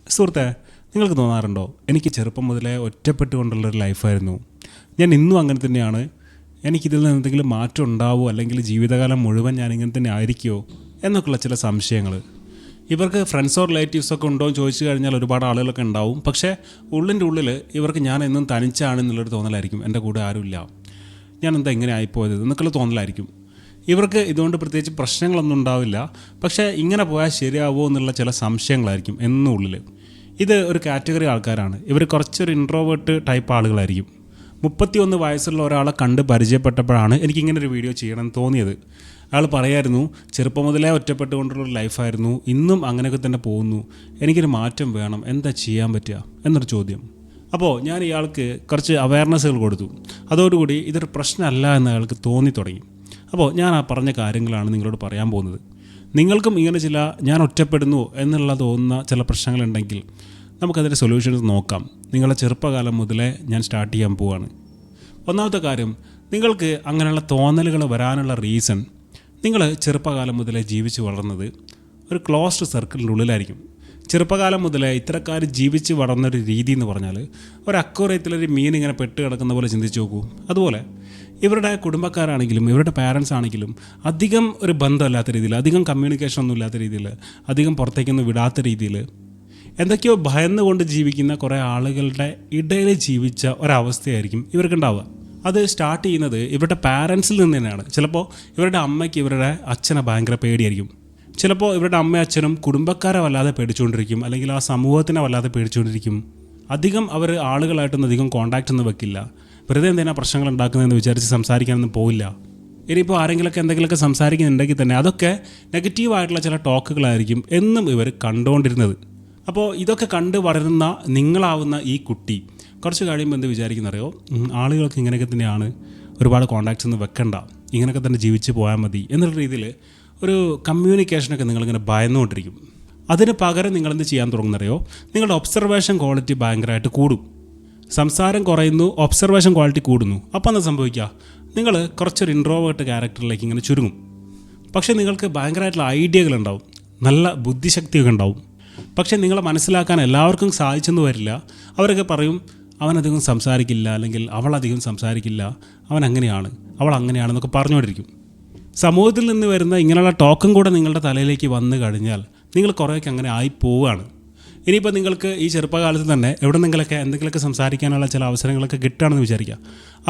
സുഹൃത്തെ, നിങ്ങൾക്ക് തോന്നാറുണ്ടോ എനിക്ക് ചെറുപ്പം മുതലേ ഒറ്റപ്പെട്ടുകൊണ്ടുള്ളൊരു ലൈഫായിരുന്നു, ഞാൻ ഇന്നും അങ്ങനെ തന്നെയാണ്, എനിക്കിതിൽ നിന്ന് എന്തെങ്കിലും മാറ്റം ഉണ്ടാവുമോ അല്ലെങ്കിൽ ജീവിതകാലം മുഴുവൻ ഞാൻ ഇങ്ങനെ തന്നെ ആയിരിക്കുമോ എന്നൊക്കെയുള്ള ചില സംശയങ്ങൾ. ഇവർക്ക് ഫ്രണ്ട്സോ റിലേറ്റീവ്സൊക്കെ ഉണ്ടോ എന്ന് ചോദിച്ചു കഴിഞ്ഞാൽ ഒരുപാട് ആളുകളൊക്കെ ഉണ്ടാവും. പക്ഷേ ഉള്ളിൻ്റെ ഉള്ളിൽ ഇവർക്ക് ഞാൻ എന്നും തനിച്ചാണെന്നുള്ളൊരു തോന്നലായിരിക്കും. എൻ്റെ കൂടെ ആരുമില്ല, ഞാൻ എന്താ ഇങ്ങനെ ആയിപ്പോയത് എന്നൊക്കെയുള്ള തോന്നലായിരിക്കും. ഇവർക്ക് ഇതുകൊണ്ട് പ്രത്യേകിച്ച് പ്രശ്നങ്ങളൊന്നും ഉണ്ടാവില്ല. പക്ഷേ ഇങ്ങനെ പോയാൽ ശരിയാവുമോ എന്നുള്ള ചില സംശയങ്ങളായിരിക്കും എന്നും ഉള്ളിൽ. ഇത് ഒരു കാറ്റഗറി ആൾക്കാരാണ്. ഇവർ കുറച്ചൊരു ഇൻട്രോവേർട്ട് ടൈപ്പ് ആളുകളായിരിക്കും. 31 വയസ്സുള്ള ഒരാളെ കണ്ട് പരിചയപ്പെട്ടപ്പോഴാണ് എനിക്കിങ്ങനൊരു വീഡിയോ ചെയ്യണമെന്ന് തോന്നിയത്. അയാൾ പറയായിരുന്നു, ചെറുപ്പം മുതലേ ഒറ്റപ്പെട്ടുകൊണ്ടുള്ളൊരു ലൈഫായിരുന്നു, ഇന്നും അങ്ങനെയൊക്കെ തന്നെ പോകുന്നു, എനിക്കൊരു മാറ്റം വേണം, എന്താ ചെയ്യാൻ പറ്റുക എന്നൊരു ചോദ്യം. അപ്പോൾ ഞാൻ ഇയാൾക്ക് കുറച്ച് അവയർനെസ്സുകൾ കൊടുത്തു. അതോടുകൂടി ഇതൊരു പ്രശ്നമല്ല എന്ന് അയാൾക്ക് തോന്നി തുടങ്ങി. അപ്പോൾ ഞാൻ ആ പറഞ്ഞ കാര്യങ്ങളാണ് നിങ്ങളോട് പറയാൻ പോകുന്നത്. നിങ്ങൾക്കും ഇങ്ങനെ ചില ഞാൻ ഒറ്റപ്പെടുന്നു എന്നുള്ള തോന്നുന്ന ചില പ്രശ്നങ്ങളുണ്ടെങ്കിൽ നമുക്കതിൻ്റെ സൊല്യൂഷൻസ് നോക്കാം. നിങ്ങളുടെ ചെറുപ്പകാലം മുതലേ ഞാൻ സ്റ്റാർട്ട് ചെയ്യാൻ പോവുകയാണ്. ഒന്നാമത്തെ കാര്യം, നിങ്ങൾക്ക് അങ്ങനെയുള്ള തോന്നലുകൾ വരാനുള്ള റീസൺ, നിങ്ങൾ ചെറുപ്പകാലം മുതലേ ജീവിച്ച് വളർന്നത് ഒരു ക്ലോസ്ഡ് സർക്കിളിൻ്റെ ഉള്ളിലായിരിക്കും. ചെറുപ്പകാലം മുതലേ ഇത്തരക്കാർ ജീവിച്ച് വളർന്നൊരു രീതി എന്ന് പറഞ്ഞാൽ ഒരു അക്വേറിയത്തിലൊരു മീൻ ഇങ്ങനെ പെട്ട് കിടക്കുന്ന പോലെ ചിന്തിച്ച് നോക്കൂ. അതുപോലെ ഇവരുടെ കുടുംബക്കാരാണെങ്കിലും ഇവരുടെ പാരൻസ് ആണെങ്കിലും അധികം ഒരു ബന്ധമില്ലാത്ത രീതിയിൽ, അധികം കമ്മ്യൂണിക്കേഷൻ ഒന്നും ഇല്ലാത്ത രീതിയിൽ, അധികം പുറത്തേക്കൊന്നും വിടാത്ത രീതിയിൽ എന്തൊക്കെയോ ഭയന്നുകൊണ്ട് ജീവിക്കുന്ന കുറേ ആളുകളുടെ ഇടയിൽ ജീവിച്ച ഒരവസ്ഥയായിരിക്കും ഇവർക്കുണ്ടാവുക. അത് സ്റ്റാർട്ട് ചെയ്യുന്നത് ഇവരുടെ പാരൻസിൽ നിന്ന് തന്നെയാണ്. ചിലപ്പോൾ ഇവരുടെ അമ്മയ്ക്ക് ഇവരുടെ അച്ഛനെ ഭയങ്കര പേടിയായിരിക്കും. ചിലപ്പോൾ ഇവരുടെ അമ്മയും അച്ഛനും കുടുംബക്കാരെ വല്ലാതെ പേടിച്ചുകൊണ്ടിരിക്കും, അല്ലെങ്കിൽ ആ സമൂഹത്തിനെ വല്ലാതെ പേടിച്ചുകൊണ്ടിരിക്കും. അധികം അവർ ആളുകളായിട്ടൊന്നും അധികം കോൺടാക്റ്റ് ഒന്നും വെക്കില്ല. വെറുതെ എന്തിനാ പ്രശ്നങ്ങൾ ഉണ്ടാക്കുന്നതെന്ന് വിചാരിച്ച് സംസാരിക്കാനൊന്നും പോവില്ല. ഇനിയിപ്പോൾ ആരെങ്കിലുമൊക്കെ എന്തെങ്കിലുമൊക്കെ സംസാരിക്കുന്നുണ്ടെങ്കിൽ തന്നെ അതൊക്കെ നെഗറ്റീവായിട്ടുള്ള ചില ടോക്കുകളായിരിക്കും എന്നും ഇവർ കണ്ടുകൊണ്ടിരുന്നത്. അപ്പോൾ ഇതൊക്കെ കണ്ട് വളരുന്ന നിങ്ങളാവുന്ന ഈ കുട്ടി കുറച്ച് കഴിയുമ്പോൾ എന്ത് വിചാരിക്കുന്നറിയോ, ആളുകൾക്ക് ഇങ്ങനെയൊക്കെ തന്നെയാണ്, ഒരുപാട് കോൺടാക്ട്സ് ഒന്നും വെക്കണ്ട, ഇങ്ങനെയൊക്കെ തന്നെ ജീവിച്ച് പോയാൽ മതി എന്നുള്ള രീതിയിൽ ഒരു കമ്മ്യൂണിക്കേഷനൊക്കെ നിങ്ങളിങ്ങനെ ഭയന്നുകൊണ്ടിരിക്കും. അതിന് പകരം നിങ്ങളെന്ത് ചെയ്യാൻ തുടങ്ങുന്നറിയോ, നിങ്ങളുടെ ഒബ്സർവേഷൻ ക്വാളിറ്റി ഭയങ്കരമായിട്ട് കൂടും. സംസാരം കുറയുന്നു, ഒബ്സർവേഷൻ ക്വാളിറ്റി കൂടുന്നു. അപ്പോൾ എന്താ സംഭവിക്കുക, നിങ്ങൾ കുറച്ചൊരു ഇൻട്രോവേർട്ട് ക്യാരക്ടറിലേക്ക് ഇങ്ങനെ ചുരുങ്ങും. പക്ഷേ നിങ്ങൾക്ക് ഭയങ്കരമായിട്ടുള്ള ഐഡിയകളുണ്ടാവും, നല്ല ബുദ്ധിശക്തിയൊക്കെ ഉണ്ടാവും. പക്ഷേ നിങ്ങളെ മനസ്സിലാക്കാൻ എല്ലാവർക്കും സാധിച്ചെന്ന് വരില്ല. അവരൊക്കെ പറയും, അവനധികം സംസാരിക്കില്ല, അല്ലെങ്കിൽ അവളധികം സംസാരിക്കില്ല, അവൻ അങ്ങനെയാണ്, അവൾ അങ്ങനെയാണെന്നൊക്കെ പറഞ്ഞുകൊണ്ടിരിക്കും. സമൂഹത്തിൽ നിന്ന് വരുന്ന ഇങ്ങനെയുള്ള ടോക്കും കൂടെ നിങ്ങളുടെ തലയിലേക്ക് വന്നു കഴിഞ്ഞാൽ നിങ്ങൾ കുറേയൊക്കെ അങ്ങനെ ആയി പോവുകയാണ്. ഇനിയിപ്പോൾ നിങ്ങൾക്ക് ഈ ചെറുപ്പകാലത്ത് തന്നെ എന്തെങ്കിലുമൊക്കെ സംസാരിക്കാനുള്ള ചില അവസരങ്ങളൊക്കെ കിട്ടുകയാണെന്ന് വിചാരിക്കുക.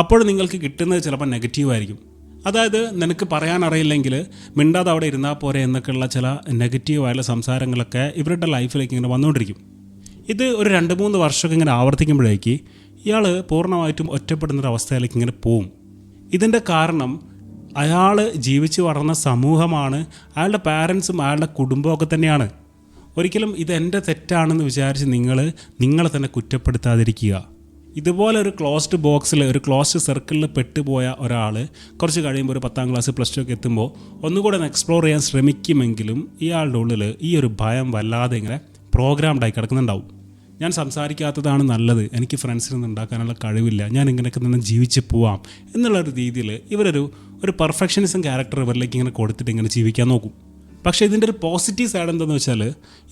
അപ്പോൾ നിങ്ങൾക്ക് കിട്ടുന്നത് ചിലപ്പോൾ നെഗറ്റീവായിരിക്കും. അതായത് നിനക്ക് പറയാനറിയില്ലെങ്കിൽ മിണ്ടാതെ അവിടെ ഇരുന്നാൽ പോരെ എന്നൊക്കെയുള്ള ചില നെഗറ്റീവായുള്ള സംസാരങ്ങളൊക്കെ ഇവരുടെ ലൈഫിലേക്ക് ഇങ്ങനെ വന്നുകൊണ്ടിരിക്കും. ഇത് ഒരു 2-3 വർഷമൊക്കെ ഇങ്ങനെ ആവർത്തിക്കുമ്പോഴേക്ക് ഇയാൾ പൂർണ്ണമായിട്ടും ഒറ്റപ്പെടുന്നൊരവസ്ഥയിലേക്ക് ഇങ്ങനെ പോവും. ഇതിൻ്റെ കാരണം അയാൾ ജീവിച്ച് വളർന്ന സമൂഹമാണ്, അയാളുടെ പാരൻസും അയാളുടെ കുടുംബമൊക്കെ തന്നെയാണ്. ഒരിക്കലും ഇതെൻ്റെ തെറ്റാണെന്ന് വിചാരിച്ച് നിങ്ങളെ തന്നെ കുറ്റപ്പെടുത്താതിരിക്കുക. ഇതുപോലെ ഒരു ക്ലോസ്ഡ് ബോക്സിൽ, ഒരു ക്ലോസ്ഡ് സർക്കിളിൽ പെട്ടുപോയ ഒരാൾ കുറച്ച് കഴിയുമ്പോൾ ഒരു 10ാം ക്ലാസ് +2 ഒക്കെ എത്തുമ്പോൾ ഒന്നുകൂടെ ഒന്ന് എക്സ്പ്ലോർ ചെയ്യാൻ ശ്രമിക്കുമെങ്കിലും ഇയാളുടെ ഉള്ളിൽ ഈ ഒരു ഭയം വല്ലാതെ ഇങ്ങനെ പ്രോഗ്രാംഡായി കിടക്കുന്നുണ്ടാവും. ഞാൻ സംസാരിക്കാത്തതാണ് നല്ലത്, എനിക്ക് ഫ്രണ്ട്സിനൊന്നും ഉണ്ടാക്കാനുള്ള കഴിവില്ല, ഞാൻ ഇങ്ങനെയൊക്കെ തന്നെ ജീവിച്ച് പോവാം എന്നുള്ളൊരു രീതിയിൽ ഒരു പെർഫെക്ഷനിസം ക്യാരക്ടർ ഇവരിലേക്ക് ഇങ്ങനെ കൊടുത്തിട്ട് ഇങ്ങനെ ജീവിക്കാൻ നോക്കും. പക്ഷേ ഇതിൻ്റെ ഒരു പോസിറ്റീവ് സൈഡ് എന്താണെന്ന് വെച്ചാൽ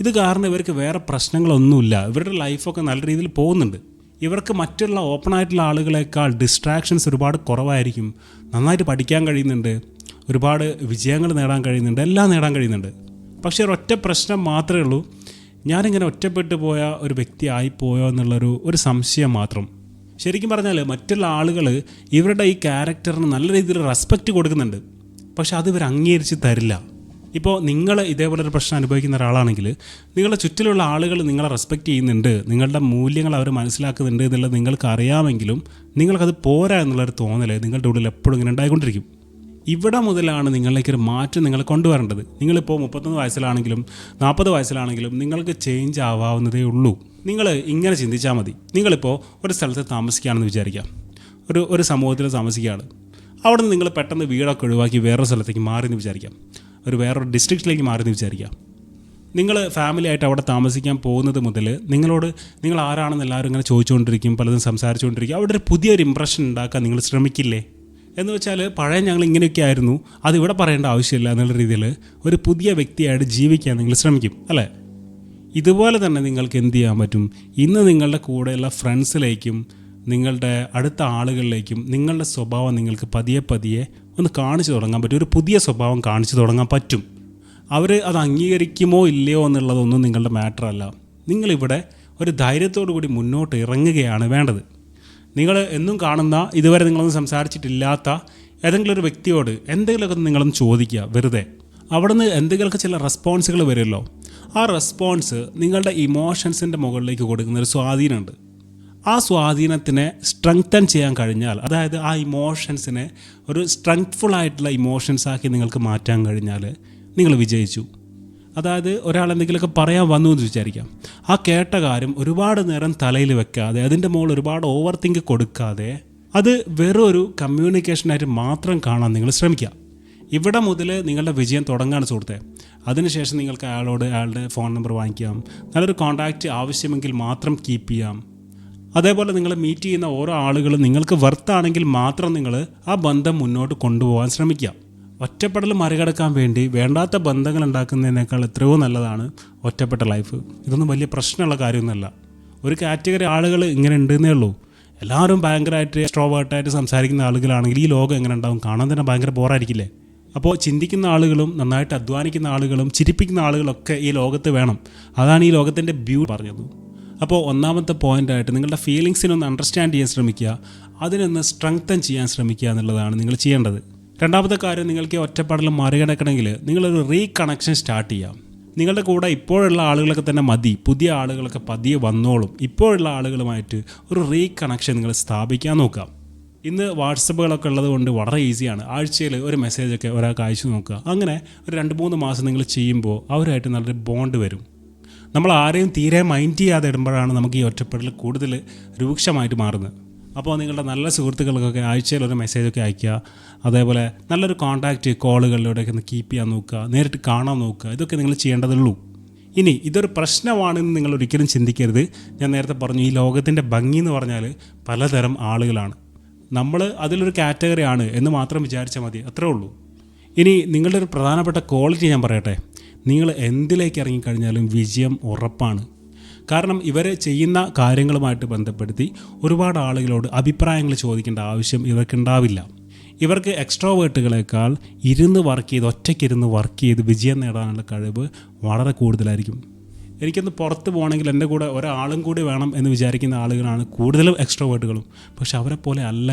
ഇത് കാരണം ഇവർക്ക് വേറെ പ്രശ്നങ്ങളൊന്നുമില്ല, ഇവരുടെ ലൈഫൊക്കെ നല്ല രീതിയിൽ പോകുന്നുണ്ട്. ഇവർക്ക് മറ്റുള്ള ഓപ്പണായിട്ടുള്ള ആളുകളെക്കാൾ ഡിസ്ട്രാക്ഷൻസ് ഒരുപാട് കുറവായിരിക്കും. നന്നായിട്ട് പഠിക്കാൻ കഴിയുന്നുണ്ട്, ഒരുപാട് വിജയങ്ങൾ നേടാൻ കഴിയുന്നുണ്ട്, എല്ലാം നേടാൻ കഴിയുന്നുണ്ട്. പക്ഷേ ഒരൊറ്റ പ്രശ്നം മാത്രമേ ഉള്ളൂ, ഞാനിങ്ങനെ ഒറ്റപ്പെട്ടു പോയ ഒരു വ്യക്തി ആയിപ്പോയോ എന്നുള്ളൊരു സംശയം മാത്രം. ശരിക്കും പറഞ്ഞാൽ മറ്റുള്ള ആളുകൾ ഇവരുടെ ഈ ക്യാരക്ടറിന് നല്ല രീതിയിൽ റെസ്പെക്റ്റ് കൊടുക്കുന്നുണ്ട്, പക്ഷെ അത് ഇവർ അംഗീകരിച്ച് തരില്ല. ഇപ്പോൾ നിങ്ങൾ ഇതേപോലൊരു പ്രശ്നം അനുഭവിക്കുന്ന ഒരാളാണെങ്കിൽ നിങ്ങളുടെ ചുറ്റിലുള്ള ആളുകൾ നിങ്ങളെ റെസ്പെക്റ്റ് ചെയ്യുന്നുണ്ട്, നിങ്ങളുടെ മൂല്യങ്ങൾ അവർ മനസ്സിലാക്കുന്നുണ്ട് എന്നുള്ളത് നിങ്ങൾക്ക് അറിയാമെങ്കിലും നിങ്ങൾക്കത് പോരാ എന്നുള്ളൊരു തോന്നൽ നിങ്ങളുടെ ഉള്ളിൽ എപ്പോഴും ഇങ്ങനെ ഉണ്ടായിക്കൊണ്ടിരിക്കും. ഇവിടെ മുതലാണ് നിങ്ങളിലേക്കൊരു മാറ്റം നിങ്ങൾ കൊണ്ടുവരേണ്ടത്. നിങ്ങളിപ്പോൾ 31 വയസ്സിലാണെങ്കിലും 40 വയസ്സിലാണെങ്കിലും നിങ്ങൾക്ക് ചേഞ്ച് ആവാവുന്നതേ ഉള്ളൂ. നിങ്ങൾ ഇങ്ങനെ ചിന്തിച്ചാൽ മതി. നിങ്ങളിപ്പോൾ ഒരു സ്ഥലത്ത് താമസിക്കുകയാണെന്ന് വിചാരിക്കാം, ഒരു സമൂഹത്തിൽ താമസിക്കുകയാണ്. അവിടെ നിന്ന് നിങ്ങൾ പെട്ടെന്ന് വീടൊക്കെ ഒഴിവാക്കി വേറൊരു സ്ഥലത്തേക്ക് മാറിയെന്ന് വിചാരിക്കാം, വേറൊരു ഡിസ്ട്രിക്റ്റിലേക്ക് മാറിയെന്ന് വിചാരിക്കാം. നിങ്ങൾ ഫാമിലി ആയിട്ട് അവിടെ താമസിക്കാൻ പോകുന്നത് മുതൽ നിങ്ങൾ ആരാണെന്ന് എല്ലാവരും ഇങ്ങനെ ചോദിച്ചുകൊണ്ടിരിക്കും, പലതും സംസാരിച്ചുകൊണ്ടിരിക്കും. അവിടെ ഒരു പുതിയൊരു ഇമ്പ്രഷൻ ഉണ്ടാക്കാൻ നിങ്ങൾ ശ്രമിക്കില്ലേ? എന്ന് വെച്ചാൽ പഴയ ഞങ്ങൾ ഇങ്ങനെയൊക്കെ ആയിരുന്നു, അതിവിടെ പറയേണ്ട ആവശ്യമില്ല എന്നുള്ള രീതിയിൽ ഒരു പുതിയ വ്യക്തിയായിട്ട് ജീവിക്കാൻ നിങ്ങൾ ശ്രമിക്കും, അല്ലേ? ഇതുപോലെ തന്നെ നിങ്ങൾക്ക് എന്ത് ചെയ്യാൻ പറ്റും, ഇന്ന് നിങ്ങളുടെ കൂടെയുള്ള ഫ്രണ്ട്സിലേക്കും നിങ്ങളുടെ അടുത്ത ആളുകളിലേക്കും നിങ്ങളുടെ സ്വഭാവം നിങ്ങൾക്ക് പതിയെ പതിയെ ഒന്ന് കാണിച്ചു തുടങ്ങാൻ പറ്റും. ഒരു പുതിയ സ്വഭാവം കാണിച്ചു തുടങ്ങാൻ പറ്റും. അവർ അത് അംഗീകരിക്കുമോ ഇല്ലയോ എന്നുള്ളതൊന്നും നിങ്ങളുടെ മാറ്റർ അല്ല. നിങ്ങളിവിടെ ഒരു ധൈര്യത്തോടു കൂടി മുന്നോട്ട് ഇറങ്ങുകയാണ് വേണ്ടത്. നിങ്ങൾ എന്നും കാണുന്ന, ഇതുവരെ നിങ്ങളൊന്നും സംസാരിച്ചിട്ടില്ലാത്ത ഏതെങ്കിലും ഒരു വ്യക്തിയോട് എന്തെങ്കിലുമൊക്കെ നിങ്ങളൊന്ന് ചോദിക്കുക വെറുതെ. അവിടെ നിന്ന് എന്തെങ്കിലുമൊക്കെ ചില റെസ്പോൺസുകൾ വരുമല്ലോ. ആ റെസ്പോൺസ് നിങ്ങളുടെ ഇമോഷൻസിൻ്റെ മുകളിലേക്ക് കൊടുക്കുന്നൊരു സ്വാധീനമുണ്ട്. ആ സ്വാധീനത്തിനെ സ്ട്രെങ്തൻ ചെയ്യാൻ കഴിഞ്ഞാൽ, അതായത് ആ ഇമോഷൻസിനെ ഒരു സ്ട്രെങ്ത്ഫുൾ ആയിട്ടുള്ള ഇമോഷൻസ് ആക്കി നിങ്ങൾക്ക് മാറ്റാൻ കഴിഞ്ഞാൽ നിങ്ങൾ വിജയിച്ചു. അതായത് ഒരാൾ എന്തെങ്കിലുമൊക്കെ പറയാൻ വന്നു എന്ന് വിചാരിക്കാം. ആ കേട്ട കാര്യം ഒരുപാട് നേരം തലയിൽ വെക്കാതെ, അതിൻ്റെ മുകളിൽ ഒരുപാട് ഓവർ തിങ്ക് കൊടുക്കാതെ, അത് വെറും ഒരു കമ്മ്യൂണിക്കേഷനായിട്ട് മാത്രം കാണാൻ നിങ്ങൾ ശ്രമിക്കുക. ഇവിടെ മുതൽ നിങ്ങളുടെ വിജയം തുടങ്ങാണ് സുഹൃത്തെ. അതിനുശേഷം നിങ്ങൾക്ക് അയാളുടെ ഫോൺ നമ്പർ വാങ്ങിക്കാം. നല്ലൊരു കോൺടാക്റ്റ് ആവശ്യമെങ്കിൽ മാത്രം കീപ്പ് ചെയ്യാം. അതേപോലെ നിങ്ങൾ മീറ്റ് ചെയ്യുന്ന ഓരോ ആളുകളും നിങ്ങൾക്ക് വർത്താണെങ്കിൽ മാത്രം നിങ്ങൾ ആ ബന്ധം മുന്നോട്ട് കൊണ്ടുപോകാൻ ശ്രമിക്കുക. ഒറ്റപ്പെടൽ മറികടക്കാൻ വേണ്ടി വേണ്ടാത്ത ബന്ധങ്ങൾ ഉണ്ടാക്കുന്നതിനേക്കാൾ എത്രയോ നല്ലതാണ് ഒറ്റപ്പെട്ട ലൈഫ്. ഇതൊന്നും വലിയ പ്രശ്നമുള്ള കാര്യമൊന്നുമല്ല. ഒരു കാറ്റഗറി ആളുകൾ ഇങ്ങനെ ഉണ്ടെന്നേ ഉള്ളൂ. എല്ലാവരും ഭയങ്കരമായിട്ട് എക്സ്ട്രോവേർട്ടായിട്ട് സംസാരിക്കുന്ന ആളുകളാണെങ്കിൽ ഈ ലോകം എങ്ങനെ ഉണ്ടാവും? കാണാൻ തന്നെ ഭയങ്കര ബോറായിരിക്കില്ലേ? അപ്പോൾ ചിന്തിക്കുന്ന ആളുകളും നന്നായിട്ട് അധ്വാനിക്കുന്ന ആളുകളും ചിരിപ്പിക്കുന്ന ആളുകളൊക്കെ ഈ ലോകത്ത് വേണം. അതാണ് ഈ ലോകത്തിൻ്റെ ബ്യൂട്ടി പറഞ്ഞത്. അപ്പോൾ ഒന്നാമത്തെ പോയിൻ്റായിട്ട് നിങ്ങളുടെ ഫീലിങ്സിനൊന്ന് അണ്ടർസ്റ്റാൻഡ് ചെയ്യാൻ ശ്രമിക്കുക, അതിനൊന്ന് സ്ട്രെങ്തൻ ചെയ്യാൻ ശ്രമിക്കുക എന്നുള്ളതാണ് നിങ്ങൾ ചെയ്യേണ്ടത്. രണ്ടാമത്തെ കാര്യം, നിങ്ങൾക്ക് ഒറ്റപ്പെടൽ മറികടക്കണമെങ്കിൽ നിങ്ങളൊരു റീകണക്ഷൻ സ്റ്റാർട്ട് ചെയ്യാം. നിങ്ങളുടെ കൂടെ ഇപ്പോഴുള്ള ആളുകളൊക്കെ തന്നെ മതി, പുതിയ ആളുകളൊക്കെ പതിയെ വന്നോളും. ഇപ്പോഴുള്ള ആളുകളുമായിട്ട് ഒരു റീകണക്ഷൻ നിങ്ങൾ സ്ഥാപിക്കാൻ നോക്കാം. ഇന്ന് വാട്സപ്പുകളൊക്കെ ഉള്ളത് കൊണ്ട് വളരെ ഈസിയാണ്. ആഴ്ചയിൽ ഒരു മെസ്സേജൊക്കെ ഒരാൾക്ക് അയച്ചു നോക്കുക. അങ്ങനെ ഒരു 2-3 മാസം നിങ്ങൾ ചെയ്യുമ്പോൾ അവരുമായിട്ട് നല്ലൊരു ബോണ്ട് വരും. നമ്മൾ ആരെയും തീരെ മൈൻഡ് ചെയ്യാതെ ഇടുമ്പോഴാണ് നമുക്ക് ഈ ഒറ്റപ്പെടൽ കൂടുതൽ രൂക്ഷമായിട്ട് മാറുന്നത്. അപ്പോൾ നിങ്ങളുടെ നല്ല സുഹൃത്തുക്കൾക്കൊക്കെ ആഴ്ചയിൽ ഒരു മെസ്സേജൊക്കെ അയയ്ക്കുക. അതേപോലെ നല്ലൊരു കോൺടാക്റ്റ് കോളുകളിലൂടെയൊക്കെ ഒന്ന് കീപ്പ് ചെയ്യാൻ നോക്കുക, നേരിട്ട് കാണാൻ നോക്കുക. ഇതൊക്കെ നിങ്ങൾ ചെയ്യേണ്ടതുള്ളൂ. ഇനി ഇതൊരു പ്രശ്നമാണെന്ന് നിങ്ങൾ ഒരിക്കലും ചിന്തിക്കരുത്. ഞാൻ നേരത്തെ പറഞ്ഞു, ഈ ലോകത്തിൻ്റെ ഭംഗി എന്ന് പറഞ്ഞാൽ പലതരം ആളുകളാണ്. നമ്മൾ അതിലൊരു കാറ്റഗറിയാണ് എന്ന് മാത്രം വിചാരിച്ചാൽ മതി, അത്രേ ഉള്ളൂ. ഇനി നിങ്ങളുടെ ഒരു പ്രധാനപ്പെട്ട ക്വാളിറ്റി ഞാൻ പറയട്ടെ. നിങ്ങൾ എന്തിലേക്ക് ഇറങ്ങിക്കഴിഞ്ഞാലും വിജയം ഉറപ്പാണ്. കാരണം ഇവർ ചെയ്യുന്ന കാര്യങ്ങളുമായിട്ട് ബന്ധപ്പെടുത്തി ഒരുപാട് ആളുകളോട് അഭിപ്രായങ്ങൾ ചോദിക്കേണ്ട ആവശ്യം ഇവർക്കുണ്ടാവില്ല. ഇവർക്ക് എക്സ്ട്രോവേർട്ടുകളേക്കാൾ ഒറ്റയ്ക്കിരുന്ന് വർക്ക് ചെയ്ത് വിജയം നേടാനുള്ള കഴിവ് വളരെ കൂടുതലായിരിക്കും. എനിക്കൊന്ന് പുറത്ത് പോകണമെങ്കിൽ എൻ്റെ കൂടെ ഒരാളും കൂടി വേണം എന്ന് വിചാരിക്കുന്ന ആളുകളാണ് കൂടുതലും എക്സ്ട്രോവേർട്ടുകളും. പക്ഷെ അവരെ പോലെ അല്ല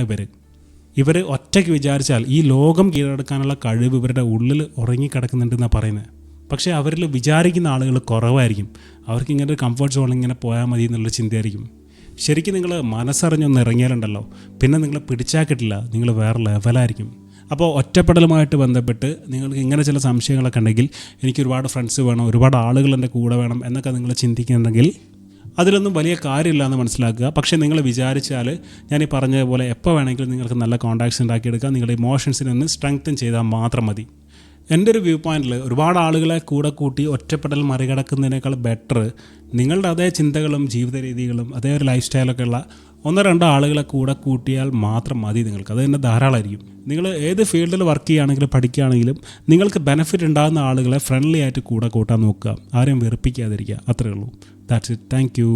ഇവർ ഒറ്റയ്ക്ക് വിചാരിച്ചാൽ ഈ ലോകം കീഴടക്കാനുള്ള കഴിവ് ഇവരുടെ ഉള്ളിൽ ഉറങ്ങിക്കിടക്കുന്നുണ്ടെന്നാണ് പറയുന്നത്. പക്ഷേ അവരിൽ വിചാരിക്കുന്ന ആളുകൾ കുറവായിരിക്കും. അവർക്ക് ഇങ്ങനെ ഒരു കംഫർട്ട് സോണിൽ ഇങ്ങനെ പോയാൽ മതി എന്നുള്ളൊരു ചിന്തയായിരിക്കും. ശരിക്കും നിങ്ങൾ മനസ്സറിഞ്ഞൊന്ന് ഇറങ്ങിയാലുണ്ടല്ലോ, പിന്നെ നിങ്ങൾ പിടിച്ചാൽ കിട്ടില്ല, നിങ്ങൾ വേറെ ലെവലായിരിക്കും. അപ്പോൾ ഒറ്റപ്പെടലുമായിട്ട് ബന്ധപ്പെട്ട് നിങ്ങൾക്ക് ഇങ്ങനെ ചില സംശയങ്ങളൊക്കെ ഉണ്ടെങ്കിൽ, എനിക്ക് ഒരുപാട് ഫ്രണ്ട്സ് വേണം, ഒരുപാട് ആളുകൾ എൻ്റെ കൂടെ വേണം എന്നൊക്കെ നിങ്ങൾ ചിന്തിക്കുന്നുണ്ടെങ്കിൽ അതിലൊന്നും വലിയ കാര്യമില്ല എന്ന് മനസ്സിലാക്കുക. പക്ഷേ നിങ്ങൾ വിചാരിച്ചാൽ ഞാൻ ഈ പറഞ്ഞതുപോലെ എപ്പോൾ വേണമെങ്കിലും നിങ്ങൾക്ക് നല്ല കോൺടാക്ട്സ് ഉണ്ടാക്കിയെടുക്കാം. നിങ്ങളുടെ ഇമോഷൻസിനെ ഒന്ന് സ്ട്രെങ്തൻ ചെയ്താൽ മാത്രം മതി. എൻ്റെ ഒരു വ്യൂ പോയിൻറ്റിൽ ഒരുപാട് ആളുകളെ കൂടെ കൂട്ടി ഒറ്റപ്പെടൽ മറികടക്കുന്നതിനേക്കാൾ ബെറ്റർ നിങ്ങളുടെ അതേ ചിന്തകളും ജീവിത രീതികളും അതേ ഒരു ലൈഫ് സ്റ്റൈലൊക്കെ ഉള്ള 1-2 ആളുകളെ കൂടെ കൂട്ടിയാൽ മാത്രം മതി നിങ്ങൾക്ക്. അത് തന്നെ ധാരാളമായിരിക്കും. നിങ്ങൾ ഏത് ഫീൽഡിൽ വർക്ക് ചെയ്യുകയാണെങ്കിലും പഠിക്കുകയാണെങ്കിലും നിങ്ങൾക്ക് ബെനിഫിറ്റ് ഉണ്ടാകുന്ന ആളുകളെ ഫ്രണ്ട്ലി ആയിട്ട് കൂടെ കൂട്ടാൻ നോക്കുക. ആരെയും വെറുപ്പിക്കാതിരിക്കുക. അത്രയേ ഉള്ളൂ. That's it. Thank you.